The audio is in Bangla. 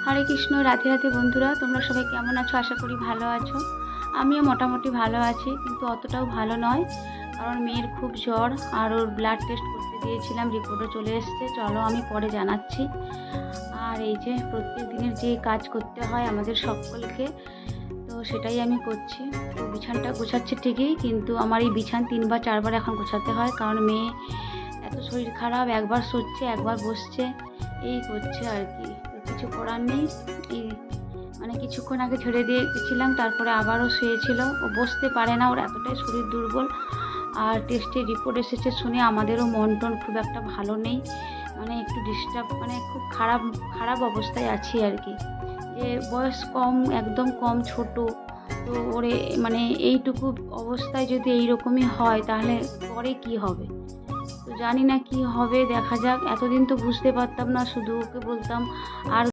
হরে কৃষ্ণ, রাধে রাধে বন্ধুরা, তোমরা সবাই কেমন আছো? আশা করি ভালো আছো। আমিও মোটামুটি ভালো আছি, কিন্তু অতটাও ভালো নয়, কারণ মেয়ের খুব জ্বর। আর ওর ব্লাড টেস্ট করতে দিয়েছিলাম, রিপোর্টও চলে এসছে। চলো আমি পরে জানাচ্ছি। আর এই যে প্রত্যেক দিনের যে কাজ করতে হয় আমাদের সকলকে, তো সেটাই আমি করছি। তো বিছানটা গোছাচ্ছি ঠিকই, কিন্তু আমার এই বিছান 3 বা 4 বার এখন গোছাতে হয়, কারণ মেয়ে এত শরীর খারাপ, একবার শুচ্ছে একবার বসছে, এই করছে আর কি। তো কিছু করার নেই। এই কিছুক্ষণ আগে ছেড়ে দিয়ে গেছিলাম, তারপরে আবারও শুয়েছিল। ও বসতে পারে না, ওর এতটাই শরীর দুর্বল। আর টেস্টের রিপোর্ট এসেছে শুনে আমাদেরও মন টন খুব একটা ভালো নেই, একটু ডিস্টার্ব, খুব খারাপ খারাপ অবস্থায় আছি আর কি। যে বয়স কম, একদম কম, ছোট। তো ওরে এইটুকু অবস্থায় যদি এইরকমই হয়, তাহলে পরে কি হবে? তো জানি না কি হবে, দেখা যাক। এতদিন তো বুঝতে পারতাম না, শুধু ওকে বলতাম আর